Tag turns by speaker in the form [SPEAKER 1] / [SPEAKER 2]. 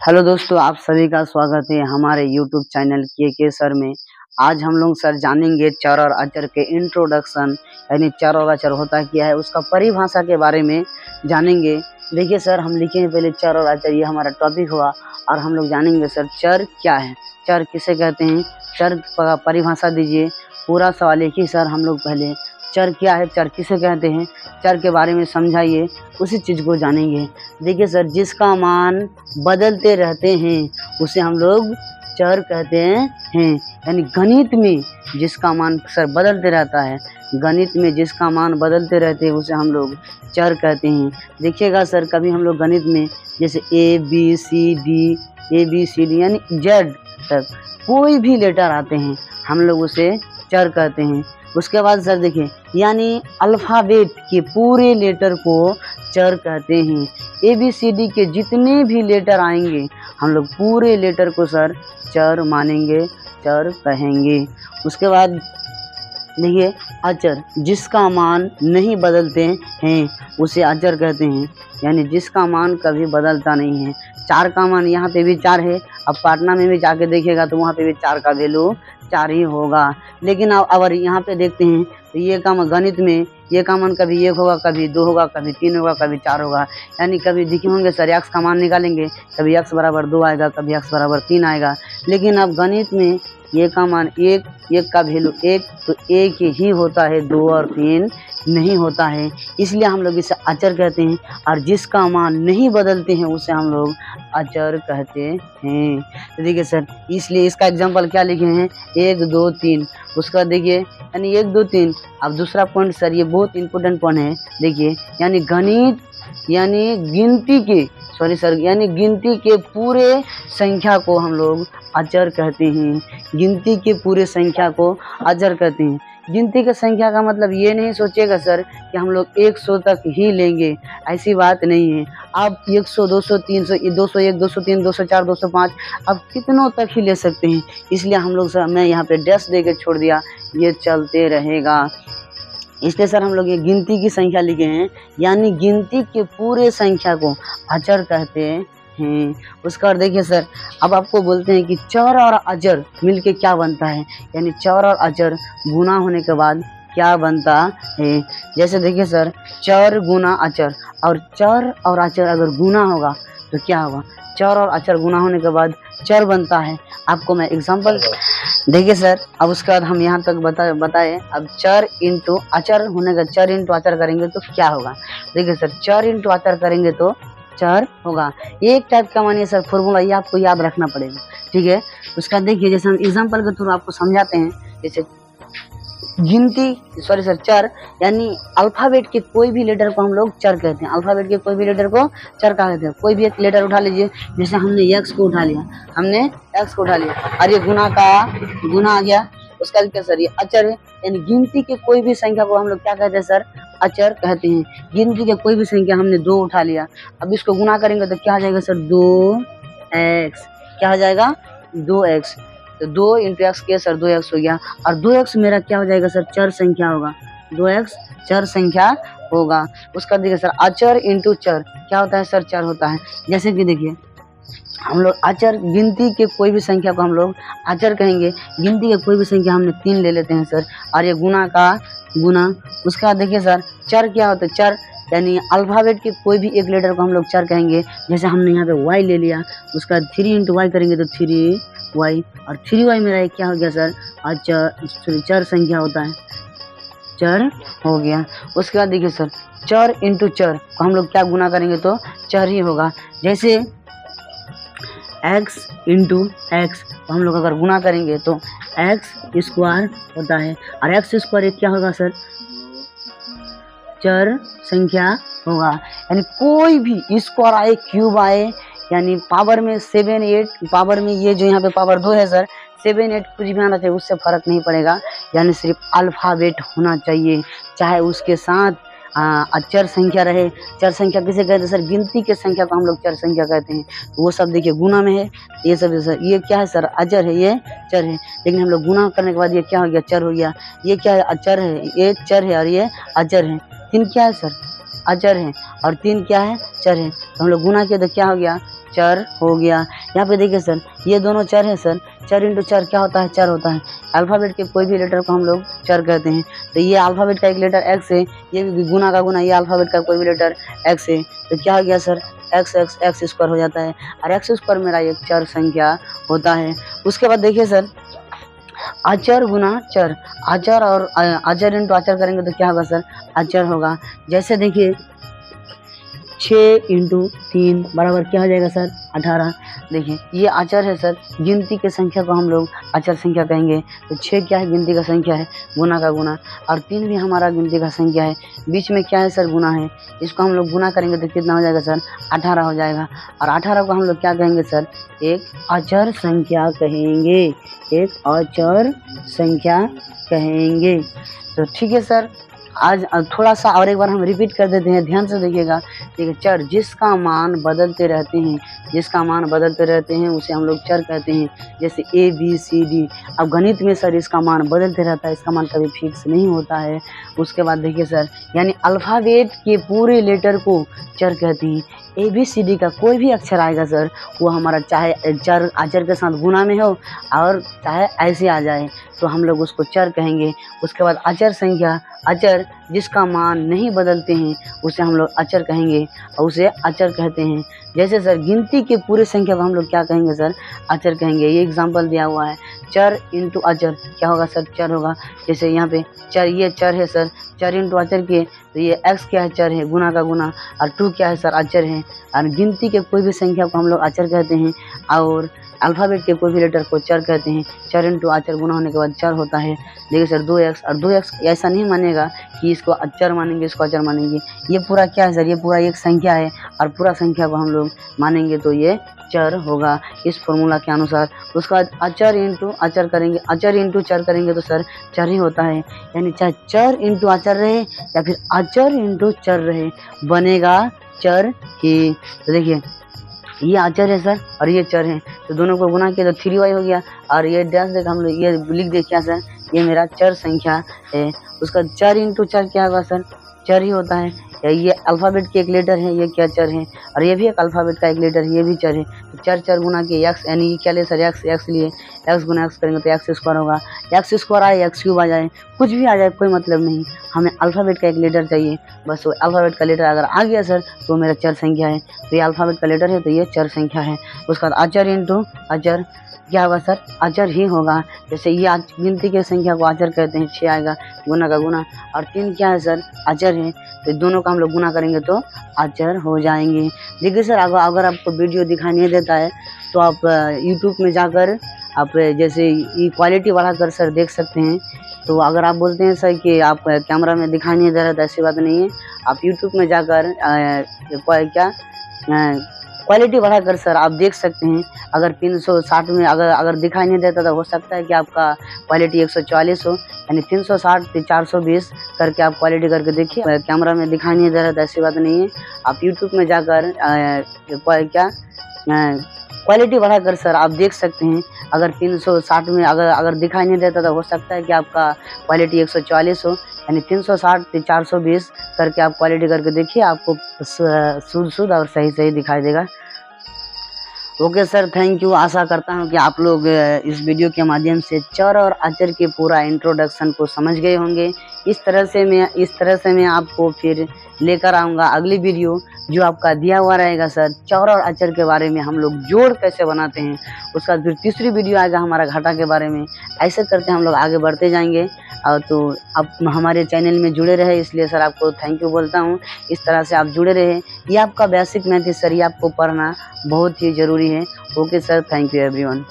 [SPEAKER 1] Hello दोस्तों, आप सभी का स्वागत है हमारे यूट्यूब चैनल के सर में। आज हम लोग सर जानेंगे चर और अचर के इंट्रोडक्शन, यानी चर और अचर होता क्या है उसका परिभाषा के बारे में जानेंगे। देखिए सर, हम लिखेंगे पहले चर और अचर, ये हमारा टॉपिक हुआ और हम लोग जानेंगे सर चर क्या है, चर किसे कहते हैं, चर का परिभाषा दीजिए। पूरा सवाल एक ही सर, हम लोग पहले चर क्या है, चर किसे कहते हैं, चर के बारे में समझाइए, उसी चीज़ को जानेंगे। देखिए सर, जिसका मान बदलते रहते हैं उसे हम लोग चर कहते हैं। यानी गणित में जिसका मान सर बदलते रहता है, गणित में जिसका मान बदलते रहते हैं उसे हम लोग चर कहते हैं। देखिएगा सर, कभी हम लोग गणित में जैसे ए बी सी डी यानी जेड तक कोई भी लेटर आते हैं हम लोग उसे चर कहते हैं। उसके बाद सर देखिए, यानी अल्फ़ाबेट के पूरे लेटर को चर कहते हैं। ABCD के जितने भी लेटर आएंगे हम लोग पूरे लेटर को सर चर मानेंगे, चर कहेंगे। उसके बाद देखिए, अचर जिसका मान नहीं बदलते हैं उसे अचर कहते हैं, यानी जिसका मान कभी बदलता नहीं है। 4 का मान यहाँ पे भी 4 है, अब पटना में भी जाके देखिएगा तो वहाँ पे भी 4 का वैल्यू 4 ही होगा। लेकिन अब अगर यहाँ पे देखते हैं तो ये का गणित में ये का मान कभी 1 होगा, कभी 2 होगा, कभी 3 होगा, कभी 4 होगा। यानी कभी देखे होंगे सर x का मान निकालेंगे, कभी x बराबर 2 आएगा, कभी x बराबर 3 आएगा। लेकिन अब गणित में ये का मान 1 का वैल्यू 1 तो 1 ही होता है, 2 और 3 नहीं होता है, इसलिए हम लोग इसे अचर कहते हैं। और जिसका मान नहीं बदलते हैं उसे हम लोग अचर कहते हैं। तो देखिए सर, इसलिए इसका एग्जांपल क्या लिखे हैं, 1 2 3। उसका देखिए यानी 1 2 3। अब दूसरा पॉइंट सर, ये बहुत इंपॉर्टेंट पॉइंट है, देखिए यानी गणित यानी गिनती के पूरे संख्या को हम लोग अचर कहते हैं। गिनती के पूरे संख्या को अचर कहते हैं। गिनती की संख्या का मतलब ये नहीं सोचिएगा सर कि हम लोग 100 तक ही लेंगे, ऐसी बात नहीं है। आप 100 200 300 201 203 204 205 आप कितनों तक ही ले सकते हैं। इसलिए हम लोग सर, मैं यहाँ पे डैश दे के छोड़ दिया, ये चलते रहेगा। इसलिए सर हम लोग ये गिनती की संख्या लिखे हैं, यानी गिनती के पूरे संख्या को अचर कहते हैं। उसका और देखिए सर, अब आपको बोलते हैं कि चर और अचर मिलके क्या बनता है, यानी चर और अचर गुना होने के बाद क्या बनता है। जैसे देखिए सर, चर गुना अचर, और चर और अचर अगर गुना होगा तो क्या होगा, चर और अचर गुना होने के बाद चर बनता है। आपको मैं एग्जांपल देखिए सर, अब उसके बाद हम यहाँ तक बताए। अब चर इंटू अचर होने का, चर इंटू अचर करेंगे तो क्या होगा। देखिए सर, चर इंटू अचर करेंगे तो चर होगा। एक टाइप का मानिए सर फॉर्मूला, ये आपको याद रखना पड़ेगा, ठीक है। उसका देखिए, जैसे हम एग्जांपल के थ्रू आपको समझाते हैं। जैसे चर यानी अल्फ़ाबेट के कोई भी लेटर को हम लोग चर कहते हैं। अल्फ़ाबेट के कोई भी लेटर को चर कहते हैं। कोई भी एक लेटर उठा लीजिए, जैसे हमने x को उठा लिया, और ये गुना आ गया। उसका क्या सर, ये अचर है, यानी गिनती के कोई भी संख्या को हम लोग क्या कहते हैं सर, अचर कहते हैं। गिनती के कोई भी संख्या, हमने 2 उठा लिया, अब इसको गुना करेंगे तो क्या आ जाएगा सर, 2x। क्या हो जाएगा, 2x। तो 2 इंटू एक्स किया सर, 2x हो गया। और 2x मेरा क्या हो जाएगा सर, चर संख्या होगा। 2x चर संख्या होगा। उसका देखिए सर, अचर इंटू चर क्या होता है सर, चर होता है। जैसे कि देखिए, हम लोग अचर गिनती के कोई भी संख्या को हम लोग अचर कहेंगे। गिनती के कोई भी संख्या हमने 3 ले लेते हैं सर, और ये गुना का गुना। उसका देखिए सर, चर क्या होता है, चर यानी अल्फ़ाबेट के कोई भी एक लेटर को हम लोग चर कहेंगे। जैसे हमने यहाँ पे y ले लिया, उसका 3 इंटू वाई करेंगे तो 3y, और 3y मेरा क्या हो गया सर, अचर चर संख्या होता है, चर हो गया। उसके बाद देखिए सर, चर इंटू चर को हम लोग क्या गुना करेंगे तो चर ही होगा। जैसे x इंटू एक्स हम लोग अगर गुना करेंगे तो x स्क्वायर होता है, और x स्क्वायर क्या होगा सर, चर संख्या होगा। यानी कोई भी स्क्वायर आए, क्यूब आए, यानी पावर में 7 8, पावर में ये जो यहाँ पे पावर 2 है सर, 7 8 कुछ भी आना चाहिए, उससे फ़र्क नहीं पड़ेगा। यानी सिर्फ अल्फ़ाबेट होना चाहिए, चाहे उसके साथ अचर संख्या रहे। चर संख्या किसे कहते हैं सर, गिनती के संख्या को हम लोग चर संख्या कहते हैं। तो वो सब देखिए गुना में है, ये सब सर, ये क्या है सर, अचर है, ये चर है। लेकिन हम लोग गुना करने के बाद ये क्या हो गया, चर हो गया। ये क्या है, अचर है, ये चर है, और ये अचर है। तीन क्या है सर, अचर है और 3 क्या है, चर है। तो हम लोग गुना किया तो क्या हो गया, चर हो गया। यहाँ पे देखिए सर, ये दोनों चर है सर, चर इंटू चर क्या होता है, चर होता है। अल्फ़ाबेट के कोई भी लेटर को हम लोग चर कहते हैं। तो ये अल्फ़ाबेट का एक लेटर एक्स है, ये भी गुना का गुना, ये अल्फ़ाबेट का कोई भी लेटर एक्स है। तो क्या हो गया sir, x x x square हो जाता है और एक्स स्क्वायर मेरा एक चर संख्या होता है। उसके बाद देखिए सर, अचर गुना चर, अचर और अचर इंटू अचर करेंगे तो क्या होगा सर, अचर होगा। जैसे देखिए 6 इंटू 3 बराबर क्या हो जाएगा सर, 18। देखिए ये अचर है सर, गिनती के संख्या को हम लोग अचर संख्या कहेंगे। तो 6 क्या है, गिनती का संख्या है, गुना का गुना, और 3 भी हमारा गिनती का संख्या है। बीच में क्या है सर, गुना है। इसको हम लोग गुना करेंगे तो कितना हो जाएगा सर, 18 हो जाएगा। और 18 को हम लोग क्या कहेंगे सर, एक अचर संख्या कहेंगे, एक अचर संख्या कहेंगे। तो ठीक है सर, आज थोड़ा सा और एक बार हम रिपीट कर देते हैं, ध्यान से देखिएगा। ठीक है, चर जिसका मान बदलते रहते हैं, जिसका मान बदलते रहते हैं उसे हम लोग चर कहते हैं। जैसे ए बी सी डी। अब गणित में सर इसका मान बदलते रहता है, इसका मान कभी फिक्स नहीं होता है। उसके बाद देखिए सर, यानी अल्फ़ाबेट के पूरे लेटर को चर कहते हैं। ए बी सी डी का कोई भी अक्षर आएगा सर, वो हमारा चाहे चर अचर के साथ गुना में हो और चाहे ऐसे आ जाए तो हम लोग उसको चर कहेंगे। उसके बाद अचर संख्या, अचर जिसका मान नहीं बदलते हैं उसे हम लोग अचर कहेंगे और उसे अचर कहते हैं। जैसे सर गिनती के पूरे संख्या को हम लोग क्या कहेंगे सर, अचर कहेंगे। ये एग्जांपल दिया हुआ है, चर इंटू अचर क्या होगा सर, चर होगा। जैसे यहाँ पे चर, ये चर है सर, चर इंटू अचर किए तो ये x क्या है, चर है, गुना का गुना, और 2 क्या है सर, अचर है। और गिनती के कोई भी संख्या को हम लोग अचर कहते हैं और अल्फ़ाबेट के कोई भी लेटर को चर कहते हैं। चर इंटू अचर गुना होने के बाद चर होता है। देखिए सर 2x, और 2x ऐसा नहीं मानेगा कि इसको अचर मानेंगे, इसको अचर मानेंगे। ये पूरा क्या है सर, ये पूरा एक संख्या है और पूरा संख्या को हम लोग मानेंगे तो ये चर होगा इस फॉर्मूला के अनुसार। उसके बाद अचर इंटू अचर करेंगे, अचर इंटू चर करेंगे तो सर चर ही होता है। यानी चाहे चर इंटू अचर रहे या फिर अचर इंटू चर रहे, बनेगा चर ही। तो देखिए ये अचर है सर और ये चर है, तो दोनों को गुना किया तो 3y हो गया। और ये डैश देखा हम लोग, ये लिख दे क्या सर, ये मेरा चर संख्या है। उसका चर इंटू चर क्या होगा सर, चर ही होता है। ये अल्फ़ाबेट की एक लेटर है, ये क्या चर है, और ये भी एक अल्फ़ाबेट का एक लेटर है, ये भी चर है। तो चर चर गुना के एक्स, यानी क्या ले सर, एक्स, एक्स लिए एक्स गुना एक्स करेंगे तो एक्स स्क्वायर होगा। एक्स स्क्वायर आए, एक्स क्यूब आ जाए, कुछ भी आ जाए, कोई मतलब नहीं, हमें अल्फ़ाबेट का एक लेटर चाहिए बस। वो अल्फ़ाबेट का लेटर अगर आ गया सर तो मेरा चर संख्या है। तो ये अल्फ़ाबेट का लेटर है तो ये चर संख्या है। उसके बाद अचर इंटू अचर क्या होगा सर, अचर ही होगा। जैसे ये गिनती की संख्या को अचर कहते हैं, 6 आएगा, गुना का गुना, और 3 क्या है सर, अचर है। तो दोनों का हम लोग गुना करेंगे तो अचर हो जाएंगे। देखिए सर, अगर आपको वीडियो दिखाई नहीं देता है तो आप यूट्यूब में जाकर आप जैसे क्वालिटी बढ़ाकर सर देख सकते हैं। तो अगर आप बोलते हैं सर कि आप कैमरा में दिखाई नहीं दे रहा, तो ऐसी बात नहीं है। आप यूट्यूब में जाकर क्वालिटी बढ़ाकर सर आप देख सकते हैं। अगर 360 में अगर दिखाई नहीं देता तो हो सकता है कि आपका क्वालिटी 144 हो, यानी 360 से 420 करके आप क्वालिटी करके देखिए। कैमरा में दिखाई नहीं दे रहा तो ऐसी बात नहीं है। आप यूट्यूब में जाकर क्वालिटी बढ़ाकर सर आप देख सकते हैं। अगर 360 में अगर दिखाई नहीं देता तो हो सकता है कि आपका क्वालिटी 144 हो, यानी 360 से 420 करके आप क्वालिटी करके देखिए, आपको शुद्ध और सही दिखाई देगा। Okay sir, thank you. आशा करता हूँ कि आप लोग इस वीडियो के माध्यम से चर और अचर के पूरा इंट्रोडक्शन को समझ गए होंगे। इस तरह से मैं आपको फिर लेकर आऊँगा अगली वीडियो, जो आपका दिया हुआ रहेगा सर चर और अचर के बारे में, हम लोग जोड़ कैसे बनाते हैं। उसका फिर तीसरी वीडियो आएगा हमारा घटा के बारे में। ऐसे करते हम लोग आगे बढ़ते जाएंगे। तो आप हमारे चैनल में जुड़े रहे, इसलिए सर आपको थैंक यू बोलता हूँ। इस तरह से आप जुड़े रहे। ये आपका बेसिक मैथ है सर, ये आपको पढ़ना बहुत ही ज़रूरी है। Okay sir, thank you everyone.